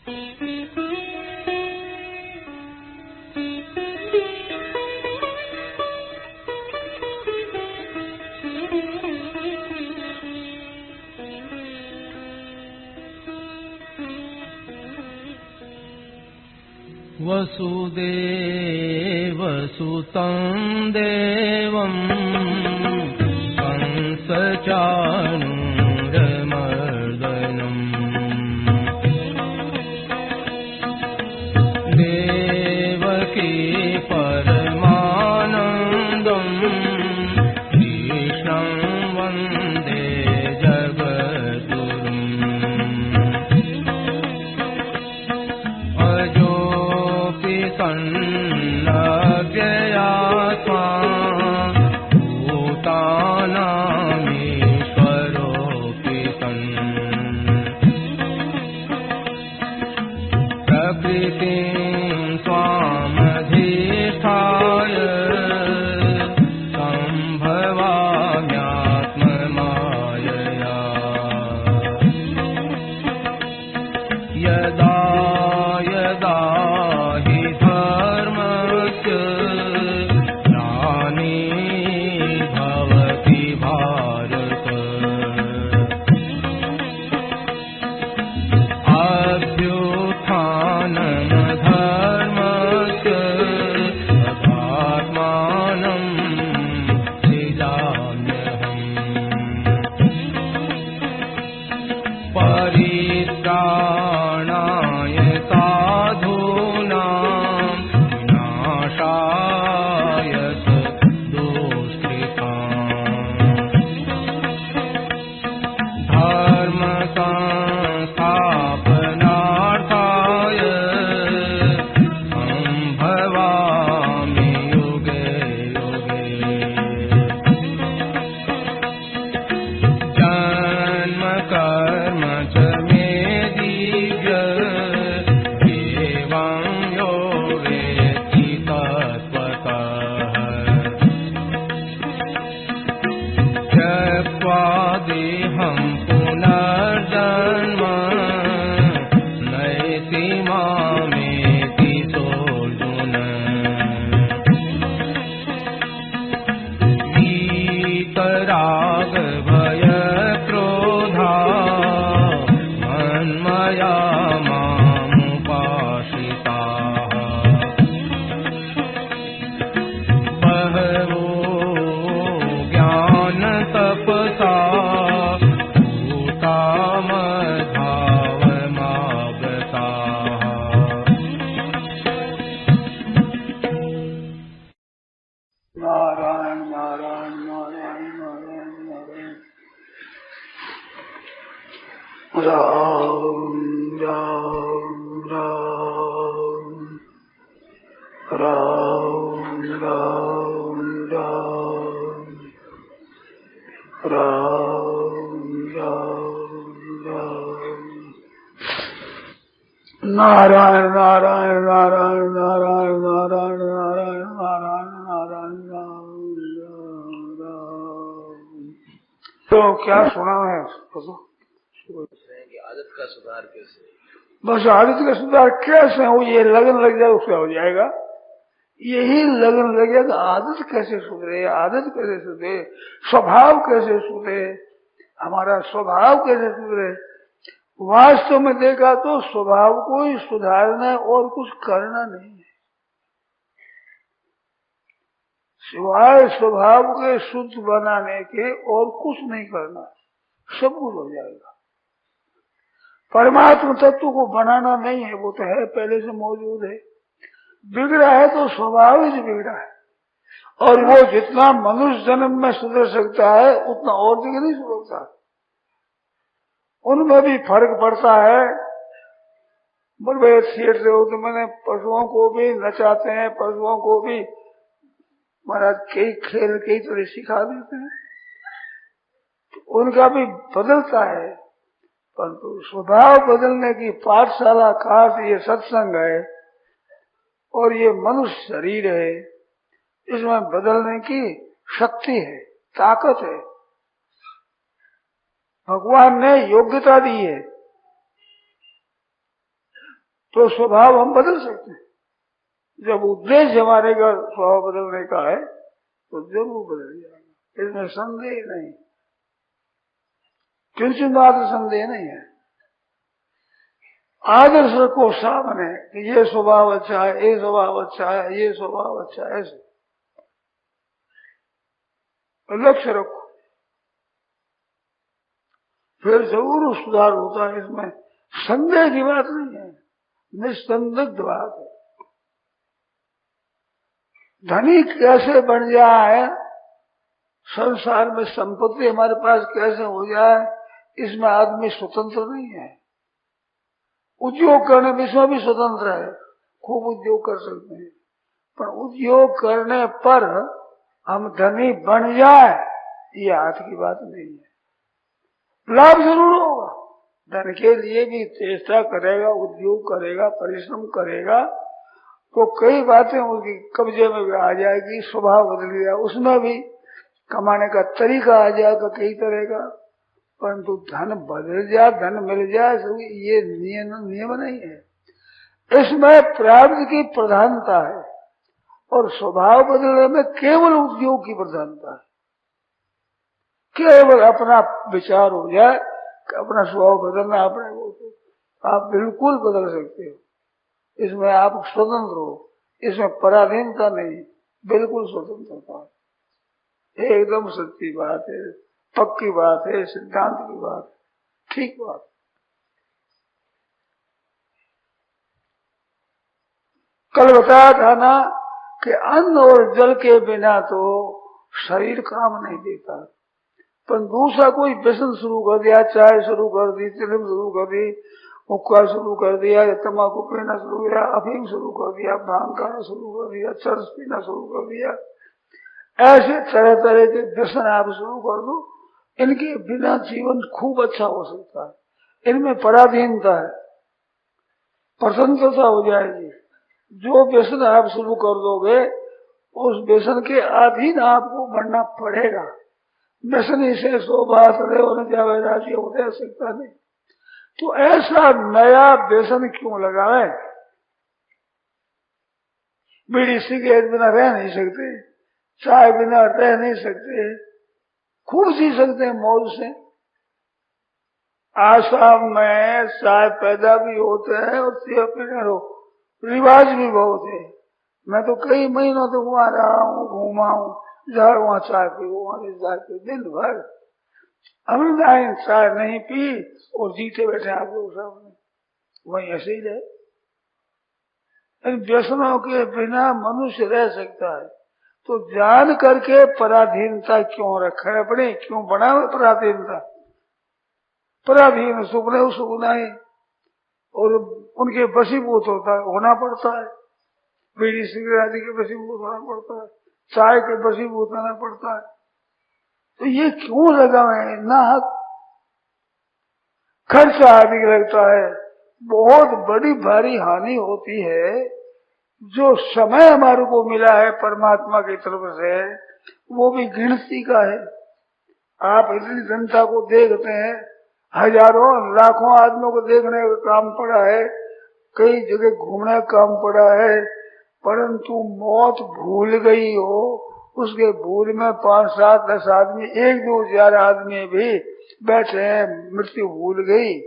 वसुदेवसुतं देवं कंसचाणूरमर्दनम् देवकी परमानन्दं कृष्णं वन्दे जगद्गुरुम् सन्नव्ययात्मा भूतानामीश्वरोऽपि सन् प्रकृतिं स्वामधिष्ठाय सम्भवाम्यात्ममायया यदा यदा हि धर्मस्य ग्लानिर्भवति भारत अभ्युत्थानमधर्मस्य तदात्मानं सृजाम्यहम् परित्राणाय साधूनां विनाशाय दुष्कृताम् धर्म संस्थापनार्थाय सम्भवामि युगे युगे जन्म कर्म च मे दिव्य एवं यो वेत्ति तत्त्वतः त्यक्त्वा देहं पुनर्जन्म नयति मामेति सोऽर्जुन वीतराग भय क्रोधा मन्मया मामुपाश्रिताः बहवो ज्ञानतपसा भूता मद्भावमागताः नारायण नारायण नारायण नारायण नारायण राम राम राम राम राम राम राम राम नारायण नारायण नारायण नारायण नारायण नारायण नारायण नारायण राम राम। तो क्या सुना है? आदत का सुधार कैसे? बस आदत का सुधार कैसे हो? ये लगन लग जाए उसका हो जाएगा। यही लगन लगेगा। आदत कैसे सुधरे, आदत कैसे सुधरे, स्वभाव कैसे सुधरे, हमारा स्वभाव कैसे सुधरे। वास्तव में देखा तो स्वभाव को ही सुधारना और कुछ करना नहीं है, सिवाय स्वभाव के शुद्ध बनाने के और कुछ नहीं करना, सब कुछ हो जाएगा। परमात्मा तत्व को बनाना नहीं है, वो तो है, पहले से मौजूद है। बिगड़ा है तो स्वभाव ही बिगड़ा है, और वो जितना मनुष्य जन्म में सुधर सकता है उतना और जगह नहीं सुधरता। उनमें भी फर्क पड़ता है। बड़े थिएटर हो तो मैंने पशुओं को भी नचाते हैं, पशुओं को भी महाराज कई खेल कई तरह सिखा देते हैं, तो उनका भी बदलता है। परंतु स्वभाव बदलने की पाठशाला खास ये सत्संग है और ये मनुष्य शरीर है, इसमें बदलने की शक्ति है, ताकत है। भगवान ने योग्यता दी है। तो स्वभाव हम बदल सकते हैं। जब उद्देश्य हमारे का स्वभाव बदलने का है तो जरूर बदल जाएगा, इसमें संदेह नहीं, किंचित मात्र संदेह नहीं है। आदर्श रखो सामने कि ये स्वभाव अच्छा है, ये स्वभाव अच्छा है, ये स्वभाव अच्छा है, ऐसे लक्ष्य रखो, फिर जरूर सुधार होता है। इसमें संदेह की बात नहीं है, निस्संदिग्ध बात है। धनी कैसे बन जाए, संसार में संपत्ति हमारे पास कैसे हो जाए, इसमें आदमी स्वतंत्र नहीं है। उद्योग करने में इसमें भी स्वतंत्र है, खूब उद्योग कर सकते हैं, पर उद्योग करने पर हम धनी बन जाए ये हाथ की बात नहीं है। लाभ जरूर होगा, धन के लिए भी चेष्टा करेगा, उद्योग करेगा, परिश्रम करेगा तो कई बातें उसकी कब्जे में भी आ जाएगी, स्वभाव बदल गया, उसमें भी कमाने का तरीका आ जाएगा कई तरह का। परंतु धन बदल जाए, धन मिल जाए, ये नियम नहीं है। इसमें प्रारब्ध की प्रधानता है और स्वभाव बदलने में केवल उद्योग की प्रधानता है। केवल अपना विचार हो जाए, अपना स्वभाव बदलना, अपने को आप बिल्कुल बदल सकते हो। इसमें आप स्वतंत्र हो, इसमें पराधीनता नहीं, बिल्कुल स्वतंत्रता है। एकदम सच्ची बात है, पक्की बात है, सिद्धांत की बात है, ठीक बात। कल बताया था ना कि अन्न और जल के बिना तो शरीर काम नहीं देता, पर दूसरा कोई व्यसन शुरू कर दिया, चाय शुरू कर दी, चिलम शुरू कर दी, हुक्का शुरू कर दिया, या तम्बाकू पीना शुरू किया, अफीम शुरू कर दिया, भांग खाना शुरू कर दिया, चरस पीना शुरू कर दिया, ऐसे तरह तरह के व्यसन आप शुरू कर दो। इनके बिना जीवन खूब अच्छा हो सकता है। इनमें पराधीनता है, प्रसन्नता हो जाएगी। जो व्यसन आप शुरू कर दोगे उस व्यसन के अधीन आपको बनना पड़ेगा। व्यसन से शोभात रहे न जावे राज्य हो रह सकता नहीं। तो ऐसा नया व्यसन क्यों लगाए? बीड़ी सिगरेट बिना रह नहीं सकते, चाय बिना रह नहीं सकते, खूब जी सकते हैं मौज से। आसाम में चाय पैदा भी होते हैं और पीने रिवाज भी बहुत है। मैं तो कई महीनों तक वहां रहा हूँ, घूमा हूँ, जहाँ वहां चाय पी, वहां चाय पी, दिन भर। हमने चाय नहीं पी और जीते बैठे आप लोग सामने, वहीं ऐसे ही रहे। इन व्यसनों के बिना मनुष्य रह सकता है, तो जान करके पराधीनता क्यों रखा है अपने, क्यों बना है पराधीनता? पराधीन सुपने सुख नहीं और उनके वशीभूत होना पड़ता है। बीड़ी सिगरेट आदि के वशीभूत होना पड़ता है, चाय के वशीभूत होना पड़ता है। तो ये क्यों लगा है? नाहक खर्चा अधिक लगता है, बहुत बड़ी भारी हानि होती है। जो समय हमारे को मिला है परमात्मा की तरफ से, वो भी गिनती का है। आप इतनी जनता को देखते हैं, हजारों लाखों आदमियों को देखने का काम पड़ा है, कई जगह घूमने का काम पड़ा है, परंतु मौत भूल गई हो, उसके भूल में 5, 7, 10 आदमी, 1, 2, 4 आदमी भी बैठे हैं, मृत्यु भूल गई।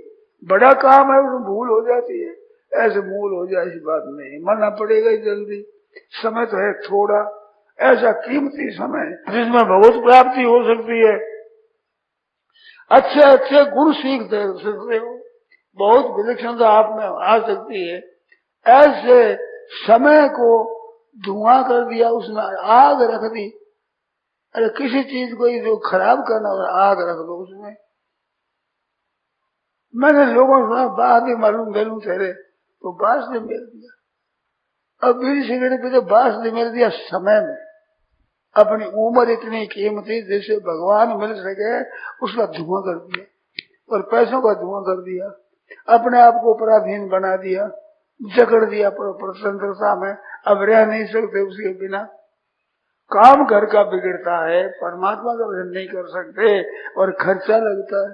बड़ा काम है, उसमें भूल हो जाती है। ऐसे मूल हो जाए ऐसी बात नहीं, मरना पड़ेगा ही जल्दी। समय तो है थोड़ा, ऐसा कीमती समय जिसमें भगवत प्राप्ति हो सकती है, अच्छे अच्छे गुण सीख सकते हो, बहुत विलक्षणता आप में आ सकती है। ऐसे समय को धुआं कर दिया, उसमें आग रख दी। अरे किसी चीज को जो खराब करना हो आग रख दो उसमें। मैंने लोगों से सुना बात ही मालूम गलूं तेरे तो बांस ने मिल दिया। अब बीड़ी सिगरेट पे तो बांस ने मिल दिया समय में। अपनी उम्र इतनी कीमती, जैसे भगवान मिल सके उसका धुआं कर दिया और पैसों का धुआं कर दिया, अपने आप को पराधीन बना दिया, जकड़ दिया स्वतंत्रता में। अब रह नहीं सकते उसके बिना। काम घर का बिगड़ता है, परमात्मा का भजन नहीं कर सकते और खर्चा लगता है।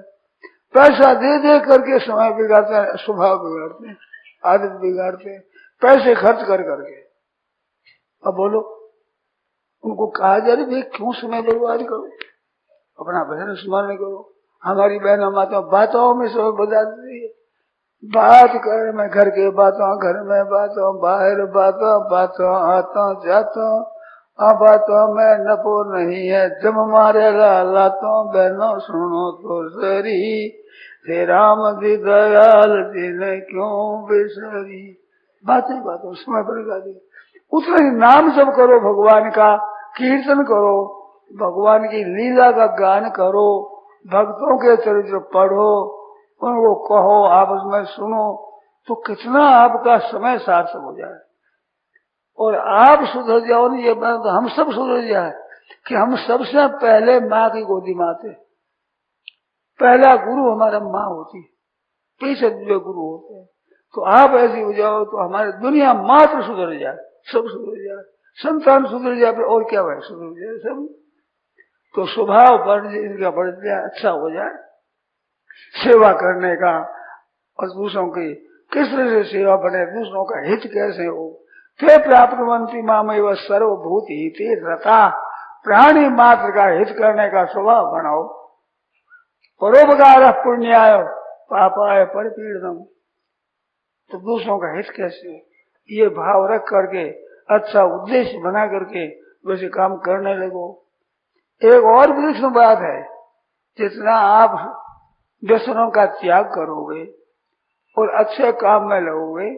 पैसा दे दे करके समय बिगाड़ते हैं, स्वभाव बिगाड़ते हैं। आदत बिगाड़ते हैं पैसे खर्च कर करके। अब बोलो, उनको कहा जा रही भाई क्यों समय बर्बाद करो, अपना भजन स्मरण करो। हमारी बहनों माता बातों में समय बता देती है, बात कर में घर के बातों, घर में बातों, बाहर बातों, बातों आतों जातों, बातों में नपो नहीं है, जब मारे लातों, बहनों सुनो तो सरी, हे राम जी दयाल जी ने क्यों बिसरी। बातें बातों समय बर्बाद। उतना ही नाम जप करो, भगवान का कीर्तन करो, भगवान की लीला का गान करो, भक्तों के चरित्र पढ़ो, उनको कहो, आपस में सुनो, तो कितना आपका समय सार्थक हो जाए। और आप सुधर जाओ नहीं, ये बात तो हम सब सुधर जाए कि हम सबसे पहले माँ की गोदी में आते। पहला गुरु हमारा माँ होती है, पीछे दूसरे गुरु होते हैं। तो आप ऐसी हो जाओ तो हमारी दुनिया मात्र सुधर जाए, सब सुधर जाए, संतान सुधर जाए, फिर और क्या भाई सुधर जाए सब। तो स्वभाव इनका बढ़ जाए, अच्छा हो जाए, सेवा करने का, और दूसरों की किस तरह से सेवा बने, दूसरों का हित कैसे हो। ते प्राप्तवंती मामैव सर्वभूत हिते रता, प्राणी मात्र का हित करने का स्वभाव बनाओ। परोपकार पुण्याय पापाय परिपीड़नम, तो दूसरों का हित कैसे, ये भाव रख करके अच्छा उद्देश्य बना करके वैसे काम करने लगो। एक और विलक्षण बात है, जितना आप व्यसनों का त्याग करोगे और अच्छे काम में लगोगे,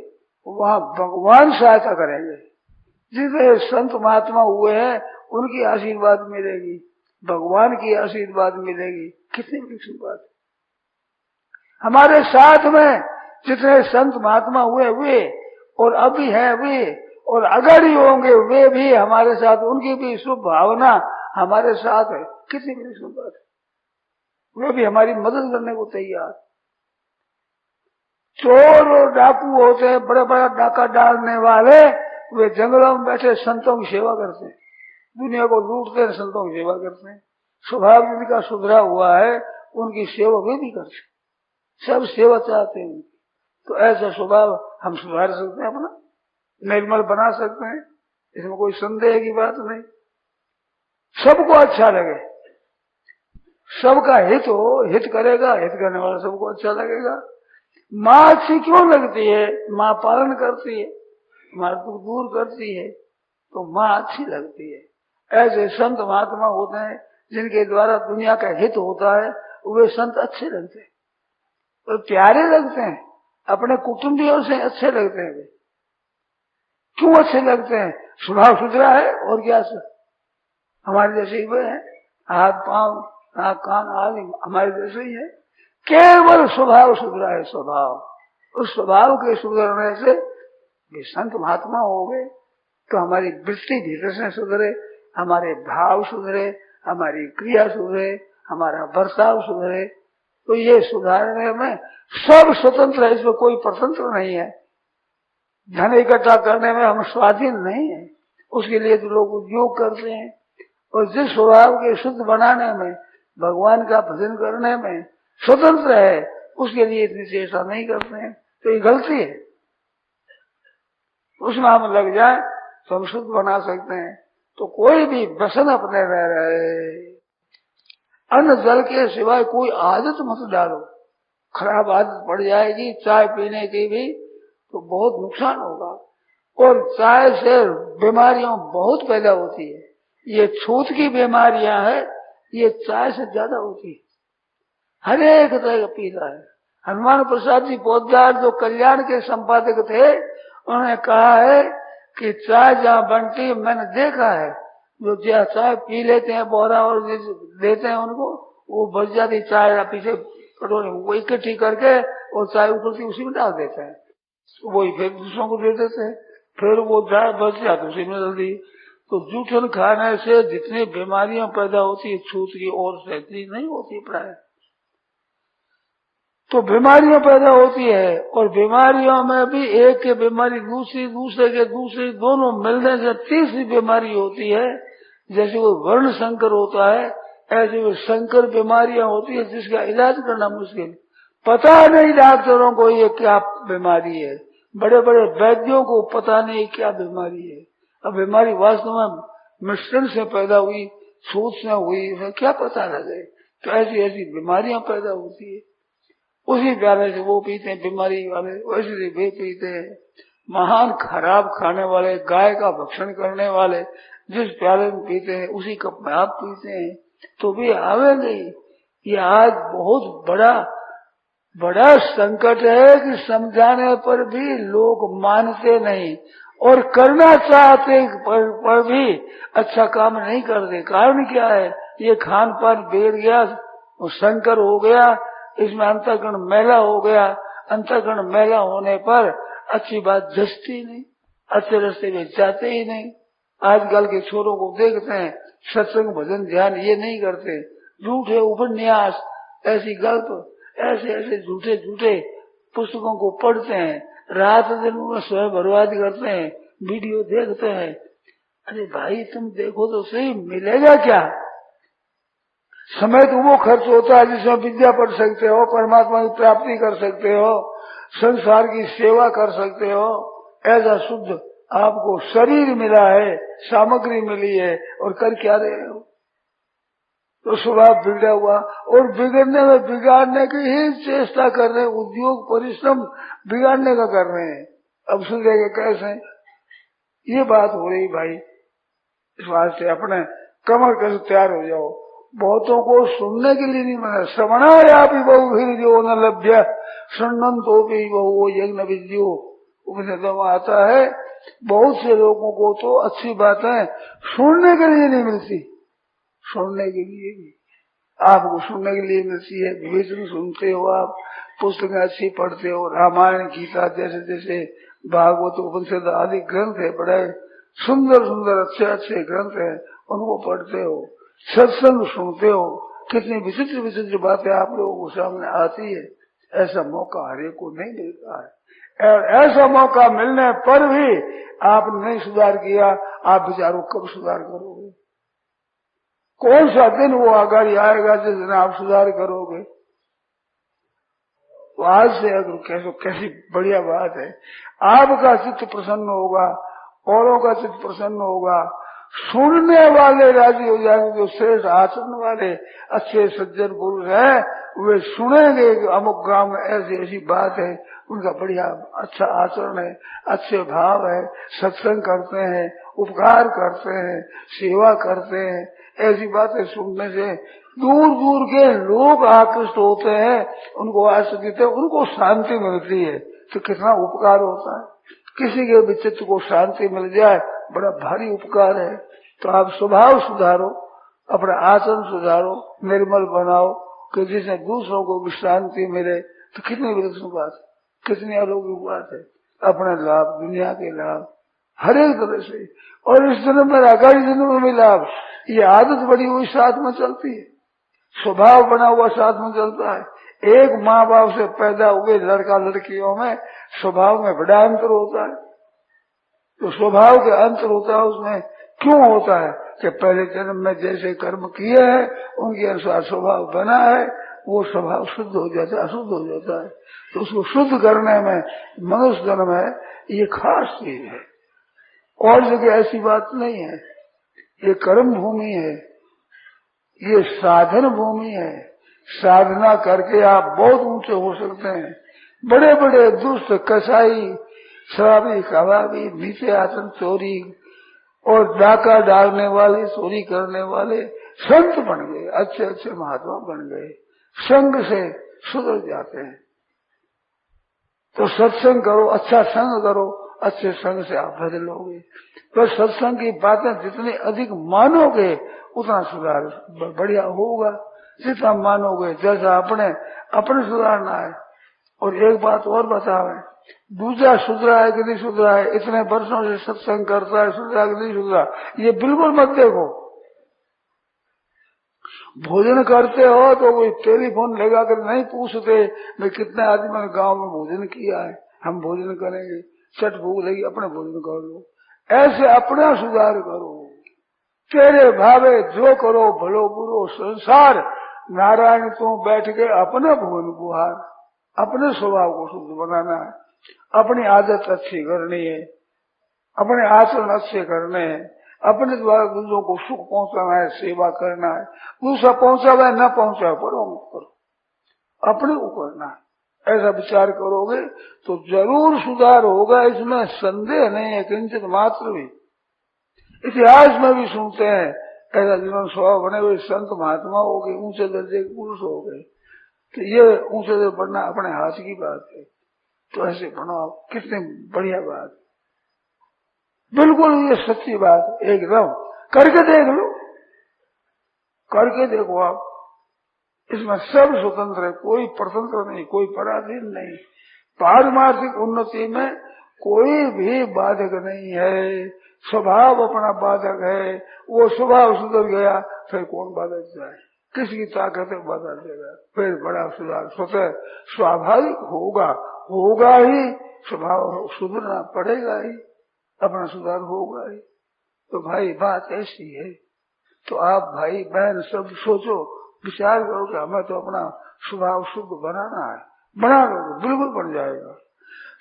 वहां भगवान सहायता करेंगे। जितने संत महात्मा हुए हैं उनकी आशीर्वाद मिलेगी, भगवान की आशीर्वाद मिलेगी। कितनी विलक्षण बात। हमारे साथ में जितने संत महात्मा हुए वे, और अभी हैं वे, और अगर ही होंगे वे भी हमारे साथ, उनकी भी शुभ भावना हमारे साथ है। कितनी विलक्षण बात है। वे भी हमारी मदद करने को तैयार। चोर और डाकू होते हैं, बड़ा बड़ा डाका डालने वाले, वे जंगलों में बैठे संतों की सेवा करते हैं, दुनिया को लूटते हैं, संतों की सेवा करते हैं। स्वभाव जिनका सुधरा हुआ है उनकी सेवा वे भी करते हैं, सब सेवा चाहते हैं। तो ऐसा स्वभाव हम सुधार सकते हैं, अपना निर्मल बना सकते हैं, इसमें कोई संदेह की बात नहीं। सबको अच्छा लगे, सबका हित हो, हित करेगा, हित करने वाला सबको अच्छा लगेगा। माँ अच्छी क्यों लगती है, माँ पालन करती है, माँ दुख दूर करती है, तो माँ अच्छी लगती है। ऐसे संत महात्मा होते हैं जिनके द्वारा दुनिया का हित होता है, वे संत अच्छे लगते हैं और प्यारे लगते हैं, अपने कुटुंबियों से अच्छे लगते हैं। वे क्यों अच्छे लगते हैं, स्वभाव सुधरा है, और क्या सर हमारे जैसे ही वे हैं, हाथ पांव नाक कान आदि हमारे जैसे ही है, केवल स्वभाव सुधरा है। स्वभाव, उस स्वभाव के सुधरने से ये संत महात्मा हो गए, तो हमारी वृत्ति भीतर से सुधरे, हमारे भाव सुधरे, हमारी क्रिया सुधरे, हमारा बर्ताव सुधरे। तो ये सुधारने में सब स्वतंत्र है, इसमें कोई परतंत्र नहीं है। धन इकट्ठा करने में हम स्वाधीन नहीं है, उसके लिए तो लोग उद्योग करते हैं। और जिस स्वभाव के शुद्ध बनाने में, भगवान का भजन करने में स्वतंत्र है, उसके लिए इतनी चेष्टा नहीं करते हैं, तो ये गलती है। उसमें हम लग जाए तो हम शुद्ध बना सकते हैं। तो कोई भी व्यसन अपने में रहे, अन्न जल के सिवाय कोई आदत मत डालो, खराब आदत पड़ जाएगी। चाय पीने की भी तो बहुत नुकसान होगा, और चाय से बीमारियां बहुत पैदा होती है। ये छूत की बीमारियां है, ये चाय से ज्यादा होती है। हर एक तरह का पीता है। हनुमान प्रसाद जी पोद्दार जो कल्याण के संपादक थे, उन्होंने कहा है कि चाय जहाँ बनती है, मैंने देखा है, जो जहाँ चाय पी लेते हैं बोरा और देते हैं उनको, वो बच जाती चाय पीछे कटोरे वो इकट्ठी करके और चाय उकलती उसी में डाल देते हैं, वही फिर दूसरों को दे देते हैं, फिर वो चाय बच जाती उसी में डाल दी। तो जूठन खाने से जितनी बीमारियां पैदा होती है छूत की ओर से, इतनी नहीं होती प्राय। तो बीमारियां पैदा होती है, और बीमारियों में भी एक के बीमारी दूसरी, दूसरे के दूसरी, दोनों मिलने से तीसरी बीमारी होती है। जैसे वो वर्ण संकर होता है, ऐसे वो संकर बीमारियां होती है जिसका इलाज करना मुश्किल। पता नहीं डॉक्टरों को ये क्या बीमारी है, बड़े बड़े वैद्यों को पता नहीं क्या बीमारी है। अब बीमारी वास्तव में मिश्रण से पैदा हुई, सूद से हुई, उसे क्या पता लगे। तो ऐसी ऐसी बीमारियां पैदा होती है। उसी प्याले से वो पीते हैं बीमारी वाले, वैसे से वे पीते हैं। महान खराब खाने वाले, गाय का भक्षण करने वाले जिस प्याले में पीते हैं उसी कप में आप पीते हैं, तो भी आवे नहीं। ये आज बहुत बड़ा संकट है कि समझाने पर भी लोग मानते नहीं और करना चाहते पर भी अच्छा काम नहीं करते। कारण क्या है? ये खान पान बिगड़ गया, संकर हो गया, इसमें अंतःकरण मैला हो गया। अंतःकरण मैला होने पर अच्छी बात जचती नहीं, अच्छे रास्ते में जाते ही नहीं। आजकल के छोरों को देखते हैं, सत्संग भजन ध्यान ये नहीं करते, झूठे उपन्यास, ऐसी गल्प, ऐसे ऐसे झूठे झूठे पुस्तकों को पढ़ते हैं, रात दिन उनमें स्वयं बर्बाद करते हैं, वीडियो देखते हैं। अरे भाई तुम देखो तो सही, मिलेगा क्या? समय तो वो खर्च होता है जिसमें विद्या पढ़ सकते हो, परमात्मा की प्राप्ति कर सकते हो, संसार की सेवा कर सकते हो। ऐसा शुद्ध आपको शरीर मिला है, सामग्री मिली है, और कर क्या रहे हो? तो स्वभाव बिगड़ा हुआ, और बिगड़ने में बिगाड़ने की ही चेष्टा कर रहे हैं, उद्योग परिश्रम बिगाड़ने का कर रहे हैं। अब सुधरेगा कैसे? ये बात हो रही भाई। इस बात से अपने कमर कस तैयार हो जाओ। बहुतों को सुनने के लिए नहीं मिला। श्रवणाया भी बहु जो न लभ्य सुनन तो भी बहु यज्ञ विद्यो, उपनिषदों में आता है। बहुत से लोगों को तो अच्छी बातें सुनने के लिए नहीं मिलती। सुनने के लिए भी आपको सुनने के लिए मिलती है। विवेचन सुनते हो आप, पुस्तकें अच्छी पढ़ते हो, रामायण गीता जैसे जैसे भागवत उपनिषद आदि ग्रंथ है, बड़े सुंदर सुंदर अच्छे अच्छे ग्रंथ है, उनको पढ़ते हो, सत्संग सुनते हो। कितनी विचित्र विचित्र बातें आप लोगों को सामने आती है। ऐसा मौका हर एक को नहीं मिलता है। और ऐसा मौका मिलने पर भी आपने नहीं सुधार किया, आप बेचारों कब सुधार करोगे? कौन सा दिन वो आगाड़ी आएगा जिस दिन आप सुधार करोगे? तो आज से अगर कैसी बढ़िया बात है, आपका चित्त प्रसन्न होगा, औरों का चित्त प्रसन्न होगा, सुनने वाले राजी हो जाएंगे। जो श्रेष्ठ आचरण वाले अच्छे सज्जन पुरुष हैं वे सुनेंगे कि अमुक गांव में ऐसी ऐसी बात है, उनका बढ़िया अच्छा आचरण है, अच्छे भाव है, सत्संग करते हैं, उपकार करते हैं, सेवा करते हैं। ऐसी बातें सुनने से दूर दूर के लोग आकृष्ट होते हैं, उनको आश्रित है, उनको शांति मिलती है। तो कितना उपकार होता है। किसी के भी चित्त को शांति मिल जाए, बड़ा भारी उपकार है। तो आप स्वभाव सुधारो, अपना आचरण सुधारो, निर्मल बनाओ, कि जिससे दूसरों को भी शांति मिले। तो कितनी विलक्षण बात, कितनी अलौकिक बात है। अपने लाभ, दुनिया के लाभ, हर एक तरह से, और इस जन्म में आगामी जन्म में भी लाभ। ये आदत बड़ी हुई साथ में चलती है, स्वभाव बना हुआ साथ में चलता है। एक माँ बाप से पैदा हुए लड़का लड़कियों में स्वभाव में बड़ा अंतर होता है। तो स्वभाव के अंतर होता है, उसमें क्यों होता है कि पहले जन्म में जैसे कर्म किए हैं उनके अनुसार स्वभाव बना है, वो स्वभाव शुद्ध हो जाता है, अशुद्ध हो जाता है। तो उसको शुद्ध करने में मनुष्य जन्म है, ये खास चीज है। और जगह ऐसी बात नहीं है। ये कर्म भूमि है, ये साधन भूमि है। साधना करके आप बहुत ऊंचे हो सकते हैं। बड़े बड़े दुष्ट कसाई, शराबी, कबाबी, नीचे आचरण, चोरी और डाका डालने वाले, चोरी करने वाले संत बन गए, अच्छे अच्छे महात्मा बन गए, संग से सुधर जाते हैं। तो सत्संग करो, अच्छा संग करो, अच्छे संग से आप बदलोगे। तो सत्संग की बातें जितनी अधिक मानोगे उतना सुधार बढ़िया होगा। जितना मानोगे, जैसा अपने सुधारना है। और एक बात और बतावे, दूसरा सुधरा है कि नहीं सुधरा है, इतने वर्षों से सत्संग करता है, सुधरा कि नहीं सुधरा, ये बिल्कुल मत देखो। भोजन करते हो तो कोई टेलीफोन लगा कर नहीं पूछते मैं कितने आदमी ने गांव में भोजन किया है, हम भोजन करेंगे, छठ भूख लगी, अपने भोजन कर लो। ऐसे अपना सुधार करो। तेरे भावे जो करो, भलो बुरो संसार, नारायण तू बैठ के अपना भुवन बुहार। अपने स्वभाव को शुद्ध बनाना है, अपनी आदत अच्छी करनी है, अपने आचरण अच्छे करने हैं, अपने द्वारा दूसरों को सुख पहुंचाना है, सेवा करना है। दूसरा पहुंचावे न पहुंचावे पर मत करो, अपने को करना है। ऐसा विचार करोगे तो जरूर सुधार होगा, इसमें संदेह नहीं है किंचित मात्र भी। इतिहास में भी सुनते हैं ऐसा जीवन स्वभाव बने हुए संत महात्मा हो गए, ऊंचे दर्जे के पुरुष हो गए, तो ये ऊंचे दर्जे बढ़ना अपने हाथ की बात है। तो ऐसे बनो, कितनी बढ़िया बात, बिल्कुल ये सच्ची बात, एकदम करके देख लो, करके देखो आप, इसमें सब स्वतंत्र है, कोई परतंत्र नहीं, कोई पराधीन नहीं। पारमार्थिक उन्नति में कोई भी बाधक नहीं है, स्वभाव अपना बाधक है। वो स्वभाव सुधर गया फिर कौन बाधक जाए, किसकी ताकत है बाधक देगा, फिर बड़ा सुधार स्वतः स्वाभाविक होगा, होगा ही, स्वभाव सुधरना पड़ेगा ही, अपना सुधार होगा ही। तो भाई बात ऐसी है, तो आप भाई बहन सब सोचो, विचार करो कि हमें तो अपना स्वभाव शुद्ध बनाना है, बना लो, बिल्कुल बन जाएगा।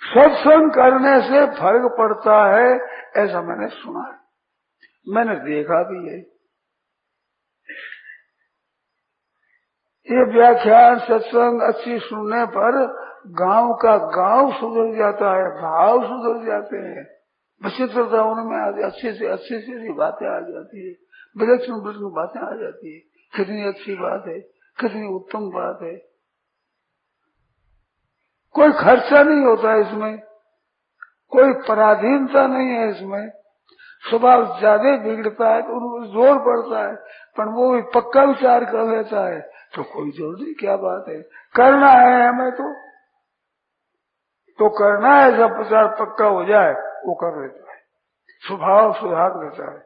सत्संग करने से फर्क पड़ता है ऐसा मैंने सुना है, मैंने देखा भी है। ये व्याख्यान सत्संग अच्छी सुनने पर गांव का गांव सुधर जाता है, भाव सुधर जाते हैं, विचित्रता उनमें अच्छी से बातें आ जाती है, विलक्षण बातें आ जाती है। कितनी अच्छी बात है, कितनी उत्तम बात है। कोई खर्चा नहीं होता इसमें, कोई पराधीनता नहीं है इसमें। स्वभाव ज्यादा बिगड़ता है तो उनको जोर पड़ता है, पर वो भी पक्का विचार कर लेता है तो कोई जोर नहीं, क्या बात है, करना है हमें तो करना है, जब प्रचार पक्का हो जाए वो कर लेता है, स्वभाव सुधार लेता है,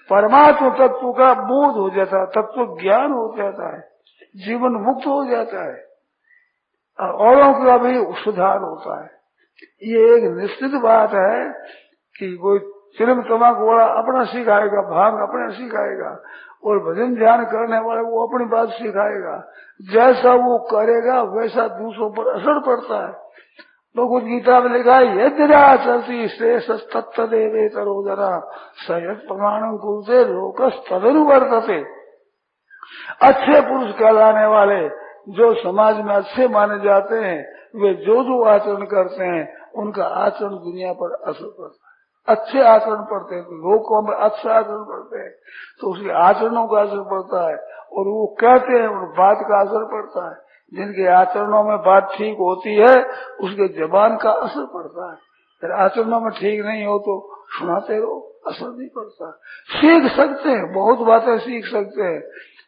परमात्मा तत्व का बोध हो जाता है, तत्व ज्ञान हो जाता है, जीवन मुक्त हो जाता है, औरों का भी सुधार होता है। ये एक निश्चित बात है कि कोई फिल्म तमाकू वाला अपना सिखाएगा, भांग अपने सिखाएगा, और भजन ध्यान करने वाला वो अपनी बात सिखाएगा। जैसा वो करेगा वैसा दूसरों पर असर पड़ता है। भगवद गीता में लिखा है, यद्रा चलती श्रेष्ठ तत्तदेवे तरोदरा सयत प्रमाणम कुरुते लोकस तदनुवर्तते। अच्छे पुरुष कहलाने वाले जो समाज में अच्छे माने जाते हैं, वे जो आचरण करते हैं उनका आचरण दुनिया पर असर पड़ता है। अच्छे आचरण पड़ते हैं तो लोगों में अच्छा आचरण पड़ते हैं तो उसके आचरणों का असर पड़ता है, और वो कहते हैं उन बात का असर पड़ता है। जिनके आचरणों में बात ठीक होती है उसके जबान का असर पड़ता है, फिर आचरणों में ठीक नहीं हो तो सुनाते रहो, असर नहीं पड़ता। सीख सकते हैं, बहुत बातें सीख सकते हैं,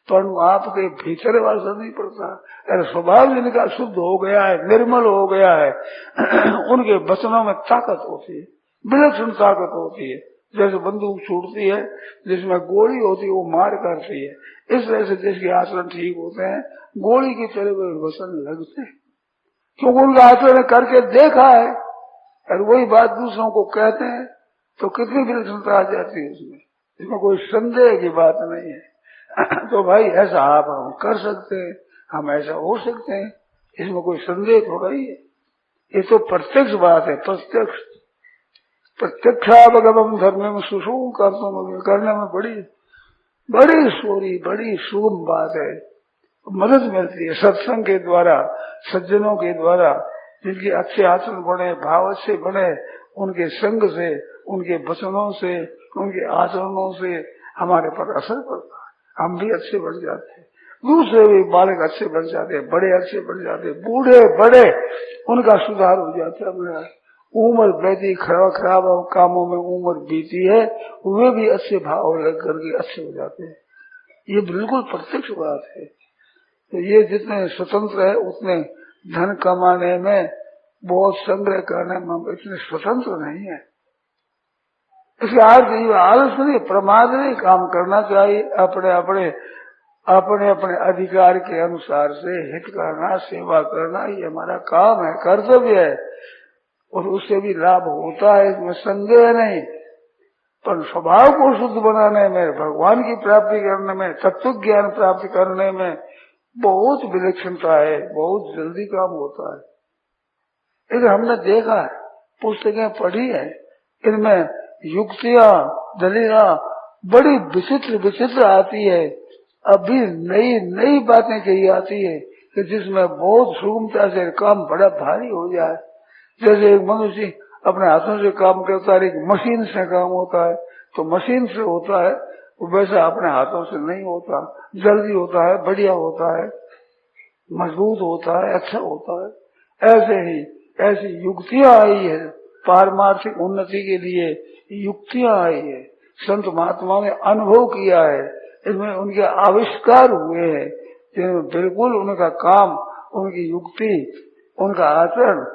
पर आपके भीतर असर नहीं पड़ता। अरे स्वभाव जिनका शुद्ध हो गया है, निर्मल हो गया है, उनके वचनों में ताकत होती है, विलक्षण ताकत होती है। जैसे बंदूक छूटती है, जिसमें गोली होती है वो मार करती है, इस तरह से जिसके आचरण ठीक होते हैं गोली की तरह वे वचन लगते हैं, क्योंकि उनका आचरण करके देखा है, और वही बात दूसरों को कहते हैं तो कितनी विलक्षणता आ जाती है उसमें, इसमें कोई संदेह की बात नहीं है। तो भाई ऐसा आप हम कर सकते हैं, हम ऐसा हो सकते हैं, इसमें कोई संदेह थोड़ा ही है। ये तो प्रत्यक्ष बात है, प्रत्यक्षावगम धर्म में सुसुम करने में बड़ी सोरी बड़ी सुगम बात है, मदद मिलती है सत्संग के द्वारा, सज्जनों के द्वारा, जिनके अच्छे आचरण बने, भाव अच्छे बने, उनके संग से, उनके वचनों से, उनके आचरणों से हमारे पर असर पड़ता है, हम भी अच्छे बन जाते हैं, दूसरे भी बालक अच्छे बन जाते हैं, बड़े अच्छे बन जाते हैं, बूढ़े बड़े उनका सुधार हो जाता है। उम्र वैदी खराब कामों में उम्र बीती है, वे भी अच्छे भाव लग करके अच्छे हो जाते हैं। ये बिल्कुल प्रत्यक्ष बात है। तो ये जितने स्वतंत्र है उतने धन कमाने में, बहुत संग्रह करने में इतने स्वतंत्र नहीं है। इसके आलस नहीं, प्रमाद नहीं, काम करना चाहिए, अपने अपने अधिकार के अनुसार से हित करना, सेवा करना, ये हमारा काम है, कर्तव्य है, और उससे भी लाभ होता है, इसमें संदेह नहीं। पर स्वभाव को शुद्ध बनाने में, भगवान की प्राप्ति करने में, तत्व ज्ञान प्राप्त करने में बहुत विलक्षणता है, बहुत जल्दी काम होता है। इधर हमने देखा है, पुस्तकें पढ़ी है, इनमें युक्तियां दलीला बड़ी विचित्र विचित्र आती है। अभी नई नई बातें कही आती है कि जिसमें बहुत सुगमता से काम बड़ा भारी हो जाए। जैसे एक मनुष्य अपने हाथों से काम करता है, एक मशीन से काम होता है तो मशीन से होता है, वैसा अपने हाथों से नहीं होता। जल्दी होता है, बढ़िया होता है, मजबूत होता है, अच्छा होता है। ऐसे ही ऐसी युक्तियां आई है, पारमार्थिक उन्नति के लिए युक्तियां आई है। संत महात्मा ने अनुभव किया है, इसमें उनके आविष्कार हुए हैं, जिनमें बिल्कुल उनका काम, उनकी युक्ति, उनका आचरण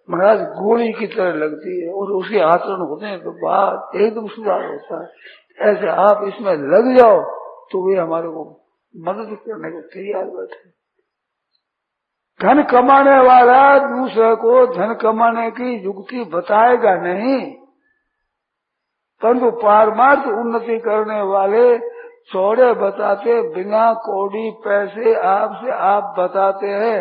महाराज गोली की तरह लगती है, और उसके आचरण होते हैं तो बात एकदम सुधार होता है। ऐसे आप इसमें लग जाओ तो वे हमारे को मदद करने को तैयार बैठे। धन कमाने वाला दूसरे को धन कमाने की युक्ति बताएगा नहीं, परंतु पारमार्थ उन्नति करने वाले चौड़े बताते, बिना कौड़ी पैसे आपसे आप बताते हैं,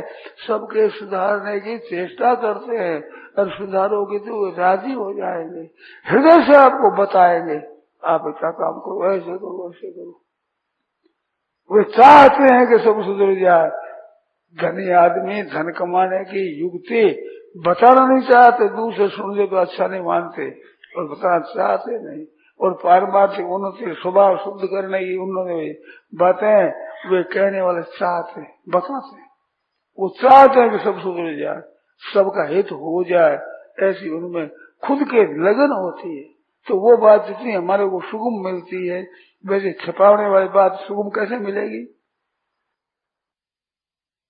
सबके सुधारने की चेष्टा करते हैं, और सुधारोगे तो वे राजी हो जाएंगे, हृदय से आपको बताएंगे आप इतना काम करो, ऐसे करो, ऐसे करो। वे चाहते हैं कि सब सुधर जाए। धनी आदमी धन कमाने की युक्ति बताना नहीं चाहते, दूसरे सुन ले तो अच्छा नहीं मानते, और बताना चाहते नहीं। और पारमार्थिक उन्नति, स्वभाव शुद्ध करने की उन्होंने बातें वे कहने वाले चाहते, बताते, वो चाहते हैं कि सब सुधर जाए, सबका हित हो जाए, ऐसी उनमें खुद के लगन होती है। तो वो बात जितनी हमारे को सुगम मिलती है, वैसे छिपाने वाली बात सुगम कैसे मिलेगी?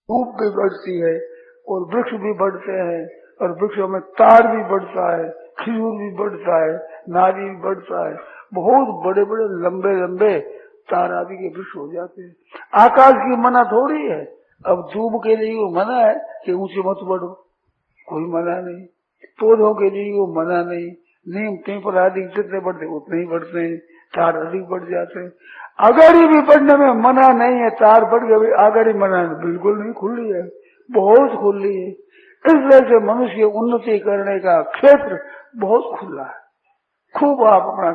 धूप भी बढ़ती है और वृक्ष भी बढ़ते हैं, और वृक्षों में तार भी बढ़ता है, खजूर भी बढ़ता है, नारियल भी बढ़ता है, बहुत बड़े बड़े लंबे लंबे तार आदि के वृक्ष हो जाते हैं। आकाश की मना थोड़ी है, अब धूप के लिए वो मना है कि ऊंचे मत बढ़ो, कोई मना नहीं। पौधों के लिए वो मना नहीं, नीम पीपल आदि जितने बढ़ते उतने ही बढ़ते हैं, तार अधिक बढ़ जाते हैं। आगाड़ी भी बढ़ने में मना नहीं है, तार बढ़ गए, आगाड़ी मना बिल्कुल नहीं, खुली है, बहुत खुली है। इस वजह से मनुष्य उन्नति करने का क्षेत्र बहुत खुला है। खूब आप अपना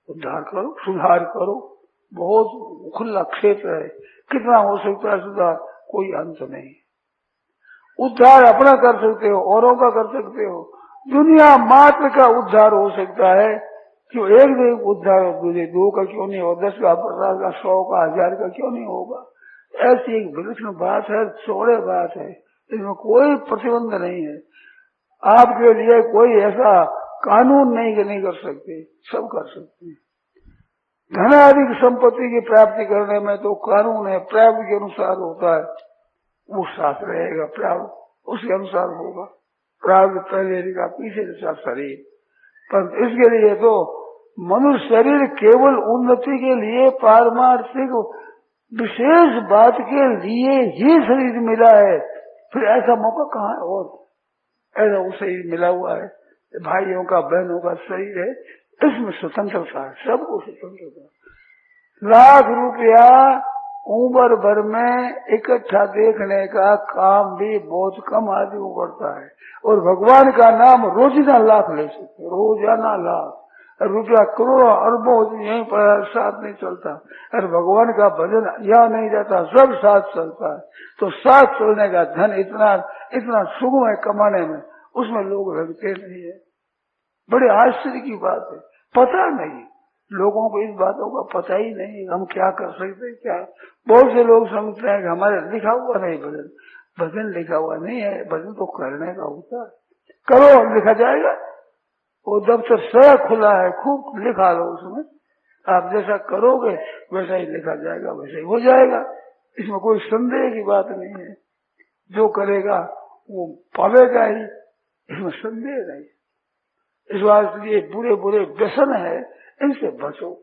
उद्धार करो, सुधार करो, बहुत खुला क्षेत्र है। कितना हो सकता है सुधार, कोई अंत नहीं। उद्धार अपना कर सकते हो, औरों का कर सकते हो, दुनिया मात्र का उद्धार हो सकता है। क्यों एक दिन उद्धार दूसरे दो का क्यों नहीं होगा, 10 का, 50 का, 100 का, 1000 का क्यों नहीं होगा? ऐसी एक विलक्षण बात है, चौड़े बात है, इसमें कोई प्रतिबंध नहीं है। आपके लिए कोई ऐसा कानून नहीं कि नहीं कर सकते, सब कर सकते हैं। धन आदि की संपत्ति की प्राप्ति करने में तो कानून है, प्राप्ति के अनुसार होता है, वो साथ रहेगा, प्राप्त उसके अनुसार होगा। प्राप्त पहले का पीछे जैसा शरीर, पर इसके लिए तो मनुष्य शरीर केवल उन्नति के लिए, पारमार्थिक विशेष बात के लिए ही शरीर मिला है। फिर ऐसा मौका कहाँ है? और ऐसा वो शरीर मिला हुआ है, भाइयों का, बहनों का शरीर है, इसमें स्वतंत्रता है, सबको स्वतंत्रता। लाख रुपया उम्र भर में इकट्ठा देखने का काम भी बहुत कम आदमी को करता है, और भगवान का नाम रोजाना लाख ले सकते, रोजाना लाख। रुपया करोड़ों अरबों यहीं पर साथ नहीं चलता, अरे भगवान का भजन यहाँ नहीं जाता, सब साथ चलता है। तो साथ चलने का धन इतना इतना सुगम है कमाने में, उसमें लोग रखते नहीं है। बड़े आश्चर्य की बात है, पता नहीं लोगों को, इस बातों का पता ही नहीं, हम क्या कर सकते क्या। बहुत से लोग समझते हैं कि हमारे लिखा हुआ नहीं भजन, भजन लिखा हुआ नहीं है, भजन तो करने का होता है। करो, लिखा जाएगा, वो दफ्तर सारा खुला है, खूब लिखा लो उसमें, आप जैसा करोगे वैसा ही लिखा जाएगा, वैसा ही हो जाएगा, इसमें कोई संदेह की बात नहीं है। जो करेगा वो पावेगा ही, इसमें संदेह नहीं। इस वास्ते ये बुरे बुरे व्यसन है, इनसे बचो,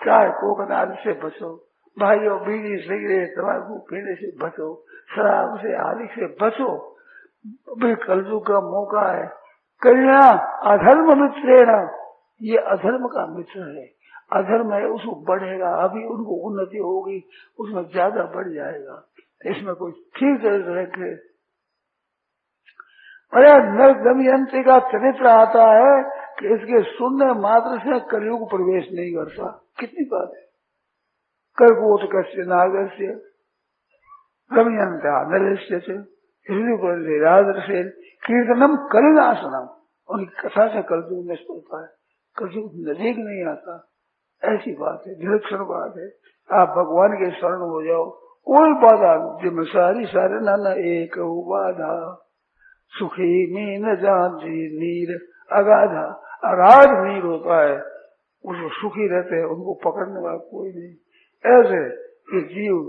चाय कोकनाद से बचो, भाइयों बीड़ी सिगरेट तंबाकू पीने से बचो, शराब से आदि से बचो। अभी कलयुग का मौका है। कल्याण अधर्म मित्रेण, ये अधर्म का मित्र है, अधर्म है उसको बढ़ेगा, अभी उनको उन्नति होगी, उसमें ज्यादा बढ़ जाएगा। इसमें कोई ठीक तरह के अरे नर दमयंती का चरित्र आता है कि इसके सुनने मात्र से कलयुग प्रवेश नहीं करता। कितनी बात है। कर्कोट कस्य नागस्य दमयंता नरस्य हृदय राजर्षे कीर्तनम कलिनाशनम। उनकी कथा से कलयुग नष्ट होता है, कलयुग नजदीक नहीं आता। ऐसी बात है, विलक्षण बात है। आप भगवान के शरण हो जाओ, कोई बाधा जिम सारी सारे न एक बाधा सुखी मीन जाती नीर अगाधा। अगाध नीर होता है, उसको सुखी रहते हैं, उनको पकड़ने वाला कोई नहीं। ऐसे ये जीव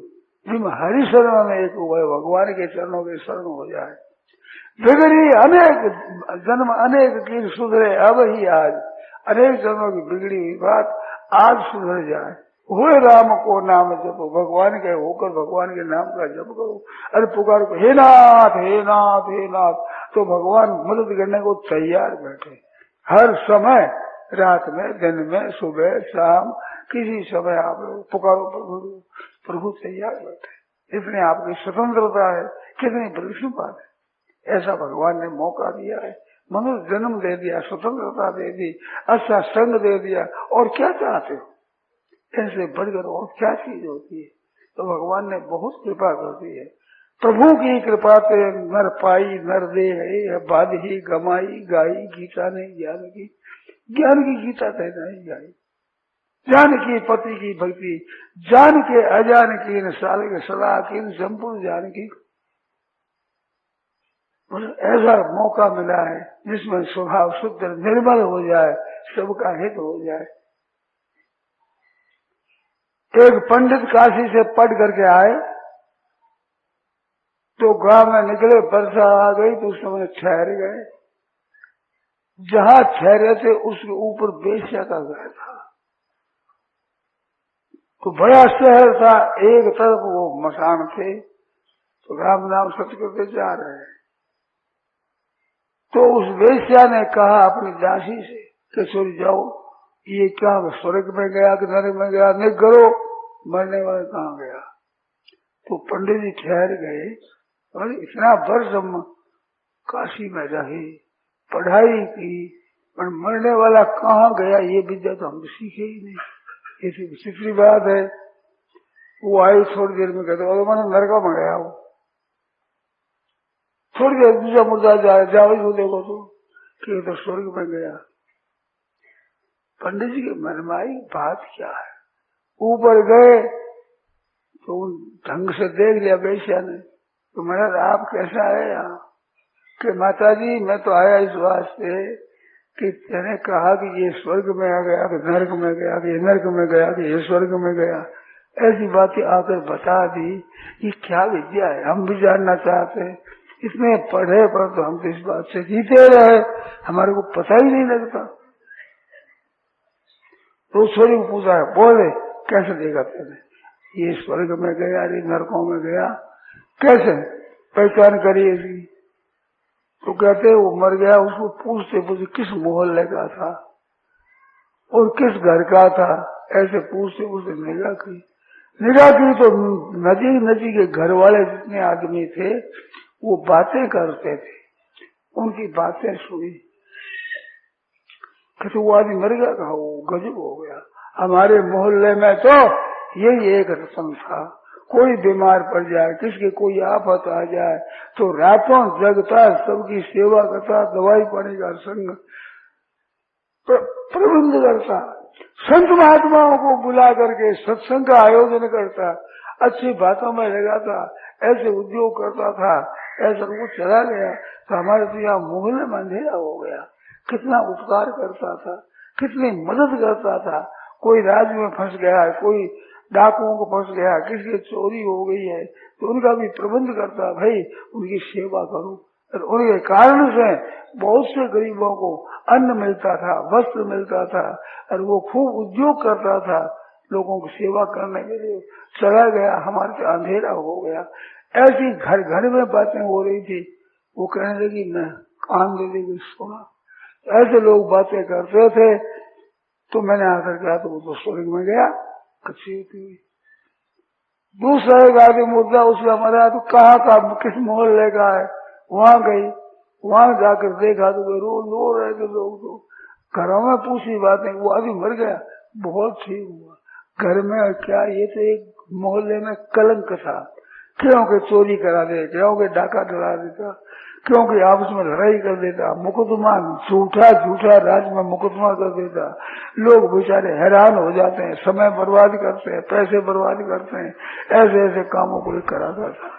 जिम हरि शरण में एक हुआ, भगवान के चरणों के शरण हो जाए। बिगड़ी अनेक जन्म अनेक की सुधरे अब ही आज। अनेक जन्मों की बिगड़ी हुई बात आज सुधर जाए। हुए राम को नाम जपो, भगवान के होकर भगवान के नाम का जप करो। अरे पुकार को हे नाथ हे नाथ हे नाथ, तो भगवान मदद करने को तैयार बैठे। हर समय, रात में, दिन में, सुबह शाम, किसी समय आप पुकारो प्रभु, प्रभु तैयार बैठे। इसमें आपकी स्वतंत्रता है। कितनी बड़ी बात है। ऐसा भगवान ने मौका दिया है, मनुष्य जन्म दे दिया, स्वतंत्रता दे दी, अच्छा संग दे दिया, और क्या चाहते हो? ऐसे बढ़कर और क्या चीज होती है? तो भगवान ने बहुत कृपा कर दी है। प्रभु की कृपा से नर पाई नर दे बाद ही गमाई गाई गीता ने ज्ञान की। ज्ञान की गीता कहना ही गाई। जान की पति की भक्ति, जान के अजान की न साल के सलाह की संपूर्ण जान की। ऐसा मौका मिला है जिसमें स्वभाव शुद्ध निर्मल हो जाए, सबका हित हो जाए। एक पंडित काशी से पढ़ करके आए तो गांव में निकले, वर्षा आ गई तो उस समय ठहर गए। जहां ठहरे थे उसके ऊपर बेश्या का घर था। तो बड़ा शहर था, एक तरफ वो मकान थे। तो राम नाम सत्य करते जा रहे हैं तो उस वेश्या ने कहा अपनी दासी से कि छोरी जाओ, ये क्या स्वर्ग में गया कि नरक में गया, नहीं करो, मरने वाला कहाँ गया। तो पंडित जी ठहर गए और इतना वर्ष हम काशी में रहे, पढ़ाई की, पर मरने वाला कहाँ गया ये विद्या तो हम सीखे ही नहीं। ये तो विचित्र बात है। वो आई थोड़ी देर में कहते मैंने नरक में गया हूँ। थोड़ी देर दूसरा मुर्दा जाओ तो देखो तो तो स्वर्ग में गया। पंडित जी के मन में आई बात क्या है। ऊपर गए तो ढंग से देख लिया वेश्या ने। तो मैंने आप कैसा है यहाँ? कि माता जी मैं तो आया इस वास्ते कि तेने कहा कि ये स्वर्ग में आ गया कि नरक में गया कि ये नरक में गया कि ये स्वर्ग में गया। ऐसी बातें आकर बता दी। ये क्या विद्या है, हम भी जानना चाहते हैं। इतने पढ़े पर तो हम तो इस बात से जीते रहे, हमारे को पता ही नहीं लगता। तो छोरी को पूछा है, बोले कैसे देखा तेने? ये स्वर्ग में गया, ये नरकों में गया, कैसे पहचान करी इसकी? तो कहते वो मर गया। उसको पूछते पूछते किस मोहल्ले का था और किस घर का था, ऐसे पूछते पूछते निगाह की तो नजीक के घर वाले जितने आदमी थे वो बातें करते थे। उनकी बातें सुनी। कहते वो आदमी मर गया, कहा वो गजब हो गया। हमारे मोहल्ले में तो यही एक रस्म था, कोई बीमार पड़ जाए, किसके कोई आफत आ जाए तो रातों जगता, सबकी सेवा करता, दवाई पानी का संग प्रबंध करता, संत महात्माओं को बुला करके सत्संग का आयोजन करता, अच्छी बातों में लगाता, ऐसे उद्योग करता था। ऐसा वो चला गया तो हमारे तो यहाँ मोहल्ले में अंधेरा हो गया। कितना उपकार करता था, कितनी मदद करता था। कोई राज में फंस गया, कोई डाकुओं को फंस गया, किसी की चोरी हो गई है तो उनका भी प्रबंध करता, भाई उनकी सेवा करो। और उनके कारण से बहुत से गरीबों को अन्न मिलता था, वस्त्र मिलता था, और वो खूब उद्योग करता था लोगों की सेवा करने के लिए। चला गया, हमारे से अंधेरा हो गया। ऐसी घर घर में बातें हो रही थी। वो कहने लगी मैं कान दे देगी सुना। ऐसे लोग बातें करते थे। तो मैंने आकर कहा तो वो तो स्वर्ग में गया, अच्छी होती हुई। दूसरा एक आदमी मुद्दा उसका मरा तो कहाँ का, किस मोहल्ले का है, वहां गई। वहां जाकर देखा तो वे रो रहे थे लोग। तो घरों में पूछी बातें, वो अभी मर गया, बहुत ठीक हुआ। घर में क्या, ये तो एक मोहल्ले में कलंक था। क्यों के चोरी करा दे, क्यों के डाका डरा देता, क्यों के आपस में लड़ाई कर देता, मुकदमा झूठा राज में मुकदमा कर देता। लोग बेचारे हैरान हो जाते हैं, समय बर्बाद करते हैं, पैसे बर्बाद करते हैं, ऐसे ऐसे कामों को कराता था।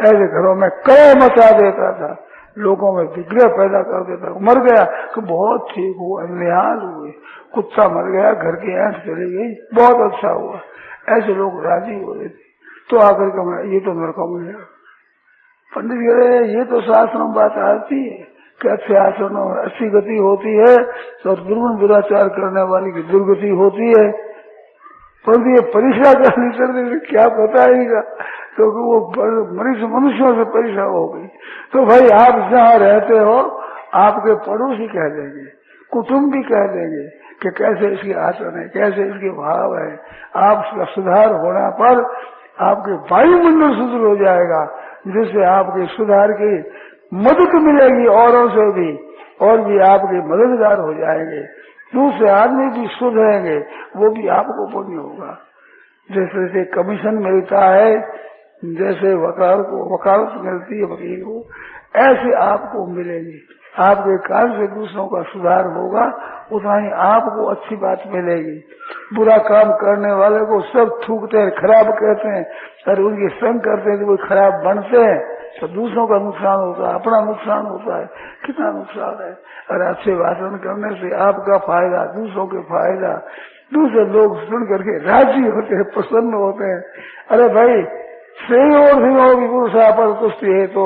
ऐसे घरों में कलह मचा देता था, लोगों में विग्रह पैदा कर देता। मर गया तो बहुत ठीक हुआ, निहाल हुए। कुत्ता मर गया, घर की ऐंठ चली गई, बहुत अच्छा हुआ। ऐसे लोग राजी हो रहे थे। तो आकर के ये तो मेरे को मिल गया। पंडित कह रहे ये तो शास्त्रों में बात आती है कि अच्छे आचरणों में अच्छी गति होती है तो दुर्गुण दुराचार करने वाली की दुर्गति होती है। परंतु ये परीक्षा करनी करने क्या बताएगा, क्योंकि वो मनुष्यों से परीक्षा हो गई। तो भाई आप जहाँ रहते हो आपके पड़ोसी कह देंगे, कुटुंबी कह देंगे कि कैसे इसके आचरण है, कैसे इसके भाव है। आपका सुधार होने पर आपके वायुमंडल सुधर हो जाएगा, जिससे आपके सुधार की मदद मिलेगी औरों से भी, और भी आपके मददगार हो जाएंगे। दूसरे आदमी भी सुधरेंगे, वो भी आपको पुण्य होगा। जैसे जैसे कमीशन मिलता है, जैसे वकाल को वकालत मिलती है वकील को, ऐसे आपको मिलेगी। आपके कार्य से दूसरों का सुधार होगा, उतना ही आपको अच्छी बात मिलेगी। बुरा काम करने वाले को सब थूकते हैं, खराब कहते हैं, और उनके संग करते हैं तो वो खराब बनते हैं, तो दूसरों का नुकसान होता है, अपना नुकसान होता है। कितना नुकसान है। और अच्छे भाषण करने से आपका फायदा, दूसरों के फायदा, दूसरे लोग सुन करके राजी होते हैं, प्रसन्न होते हैं। अरे भाई श्रेय और होगी पुरुषा पर तुष्टि है, तो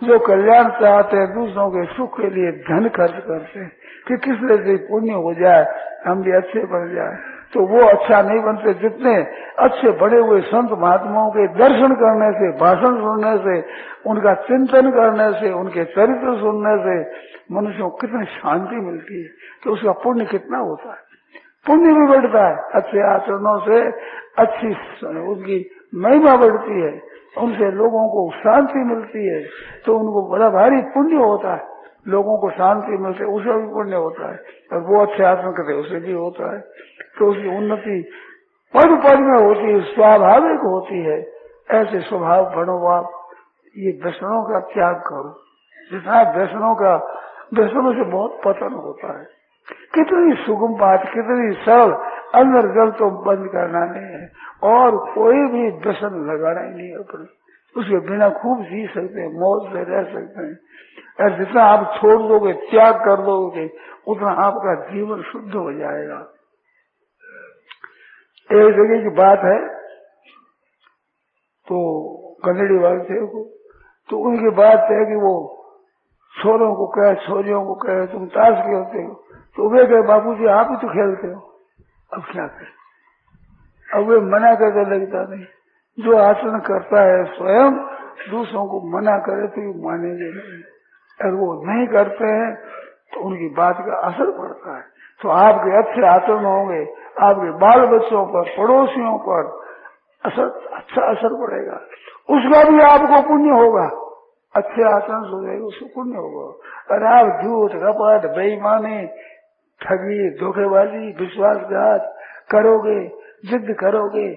जो कल्याण चाहते हैं, दूसरों के सुख के लिए धन खर्च करते हैं कि किस तरह से पुण्य हो जाए, हम भी अच्छे बन जाए। तो वो अच्छा नहीं बनते। जितने अच्छे बड़े हुए संत महात्माओं के दर्शन करने से, भाषण सुनने से, उनका चिंतन करने से, उनके चरित्र सुनने से मनुष्यों को कितनी शांति मिलती है, कि उसका पुण्य कितना होता है। पुण्य भी बढ़ता है, अच्छे आचरणों से अच्छी उनकी महिमा बढ़ती है, उनसे लोगों को शांति मिलती है, तो उनको बड़ा भारी पुण्य होता है। लोगों को शांति मिलती है, उसे भी पुण्य होता है, और वो अच्छे आचरण करते उसे भी होता है। तो उसकी उन्नति पद पद में होती है, स्वाभाविक होती है। ऐसे स्वभाव बनो आप। ये व्यसनों का त्याग करो। जितना व्यसनों से बहुत पतन होता है। कितनी सुगम बात, कितनी सरल, अंदर जल तो बंद करना नहीं है, और कोई भी व्यसन लगाना ही नहीं है अपने। उसके बिना खूब जी सकते हैं, मौज से रह सकते हैं। और जितना आप छोड़ दोगे, त्याग कर दोगे, उतना आपका जीवन शुद्ध हो जाएगा। एक जगह की बात है, तो गंदड़ी वाले थे को, तो उनकी बात है कि वो छोरों को कहे, छोरियों को कहे तुम ताश खेलते हो, तो वे कहे बापूजी आप ही तो खेलते हो, अब क्या करें। अब वे मना करके लगता नहीं। जो आचरण करता है स्वयं, दूसरों को मना करे तो ये मानेंगे नहीं, और वो नहीं करते हैं तो उनकी बात का असर पड़ता है। तो आपके अच्छे आचरण होंगे, आपके बाल बच्चों पर, पड़ोसियों पर अच्छा असर पड़ेगा, उसका भी आपको पुण्य होगा। अच्छे आचरण सुधरेगा, उसको पुण्य होगा। और आप झूठ, कपट, बेईमानी, ठगी, धोखेबाजी, विश्वासघात करोगे, जिद करोगे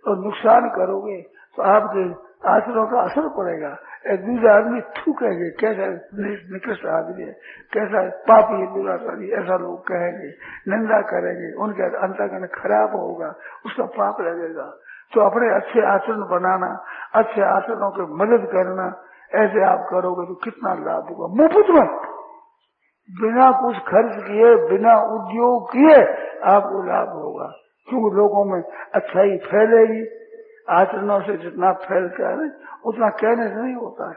और नुकसान करोगे, तो आपके आचरणों का असर पड़ेगा। एक दूसरे आदमी थूकेंगे, कैसा निकृष्ट आदमी है, कैसा पापी दुराचारी, ऐसा लोग कहेंगे, निंदा करेंगे, उनके अंतःकरण खराब होगा, उसका पाप लगेगा। तो अपने अच्छे आचरण बनाना, अच्छे आचरणों की मदद करना, ऐसे आप करोगे तो कितना लाभ होगा। मुफ्त में, बिना कुछ खर्च किए, बिना उद्योग किए आपको लाभ होगा। क्योंकि लोगों में अच्छाई फैलेगी। आचरणों से जितना फैलता है उतना कहने से नहीं होता है।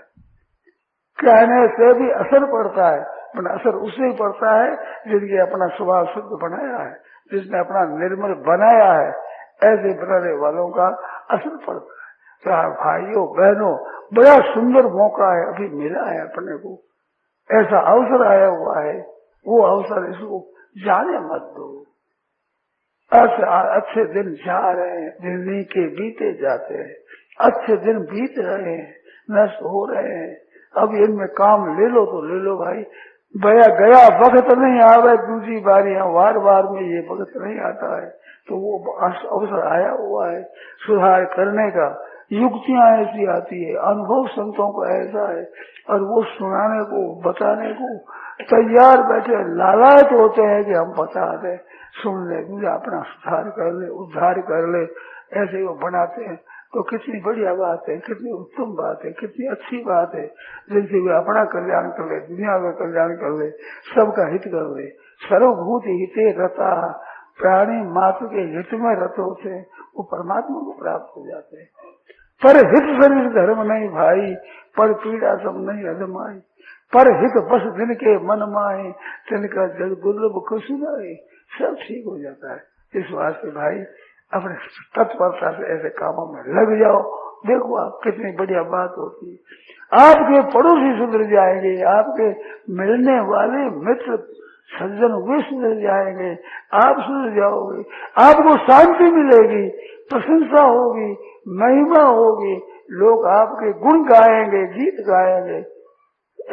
कहने से भी असर पड़ता है, पर असर उससे ही पड़ता है जिनके अपना स्वभाव शुद्ध बनाया है, जिसने अपना निर्मल बनाया है। ऐसे बनाने वालों का असर पड़ता है। तो भाइयों बहनों, बड़ा सुंदर मौका है, अभी मिला है अपने को, ऐसा अवसर आया हुआ है। वो अवसर इसको जाने मत दो। अच्छे दिन जा रहे हैं, जिंदगी के बीते जाते हैं, अच्छे दिन बीत रहे हैं, नष्ट हो रहे हैं, अब इनमें काम ले लो तो ले लो भाई, भैया गया वक्त नहीं आवे दूसरी बारियां, वार वार में ये वक्त नहीं आता है। तो वो अवसर आया हुआ है सुधार करने का। युक्तियां ऐसी आती है, अनुभव संतों का ऐसा है, और वो सुनाने को बताने को तैयार बैठे, लालायत होते हैं कि हम बता दें, सुन ले, मुझे अपना सुधार कर ले, उद्धार कर ले, ऐसे वो बनाते हैं। तो कितनी बढ़िया बात है, कितनी उत्तम बात है, कितनी अच्छी बात है, जिनसे वे अपना कल्याण कर ले, दुनिया का कल्याण कर ले, सबका हित कर ले। सर्वभूत हिते रता, प्राणी मात्र के हित में रत होते हैं, वो परमात्मा को प्राप्त हो जाते हैं। पर हित शरीर धर्म नहीं भाई, पर पीड़ा सब नहीं अदमाई, पर हित बस दिन के मन माए, तिनका जग दुर्लभ कुछ नहीं, सब ठीक हो जाता है। इस वास्ते भाई अपने तत्परता से ऐसे कामों में लग जाओ, देखो आप कितनी बढ़िया बात होती है। आपके पड़ोसी सुधर जाएंगे, आपके मिलने वाले मित्र सज्जन वे सुधर जाएंगे, आप सुधर जाओगे, आपको शांति मिलेगी, प्रशंसा होगी, महिमा होगी, लोग आपके गुण गाएंगे, गीत गाएंगे।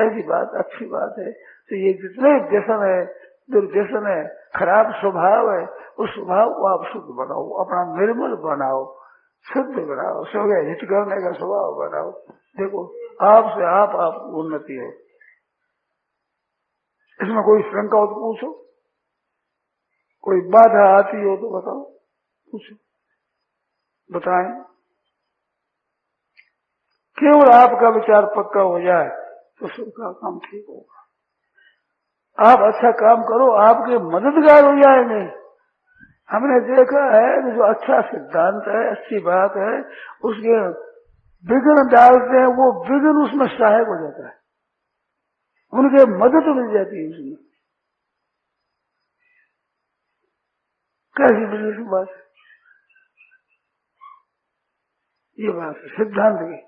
ऐसी बात अच्छी बात है। तो ये जितने व्यसन है, दुर्व्यसन है, खराब स्वभाव है, उस स्वभाव को आप शुद्ध बनाओ, अपना निर्मल बनाओ, शुद्ध बनाओ, सबके हित करने का स्वभाव बनाओ। देखो आपसे आप उन्नति हो। इसमें कोई शंका हो तो पूछो, कोई बाधा आती हो तो बताओ, पूछो, बताएं। केवल आपका विचार पक्का हो जाए तो सबका काम ठीक होगा। आप अच्छा काम करो, आपके मददगार हो जाएंगे। हमने देखा है कि जो अच्छा सिद्धांत है, अच्छी बात है, उसके विघ्न डालते हैं, वो विघ्न उसमें सहायक हो जाता है, उनके मदद मिल जाती है उसमें। कैसी बड़ी बात है, ये बात है सिद्धांत की।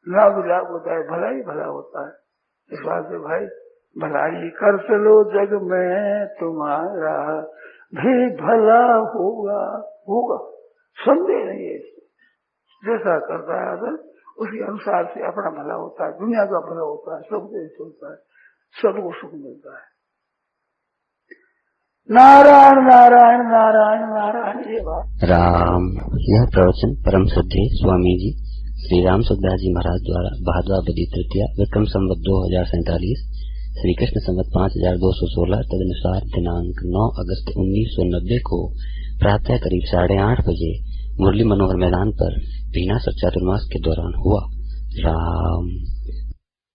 लाभ लाभ होता है, भला ही भला होता है। इस बात से भाई भलाई कर चलो, जग में तुम्हारा भी भला होगा, होगा, संदेह नहीं है। जैसा करता है अगर उसी अनुसार से अपना भला होता है, दुनिया का भला होता है, सबको हित होता है, सबको सुख मिलता है। नारायण नारायण नारायण नारायण। ये बात राम। यह प्रवचन परम श्रद्धेय स्वामी जी श्री राम सुखदास जी महाराज द्वारा भाद्रपद तृतीया विक्रम संवत 2047 श्री कृष्ण संवत 5216 तदनुसार दिनांक 9 अगस्त 1990 को प्रातः करीब 8:30 बजे मुरली मनोहर मैदान पर बीना चातुर्मास के दौरान हुआ। राम।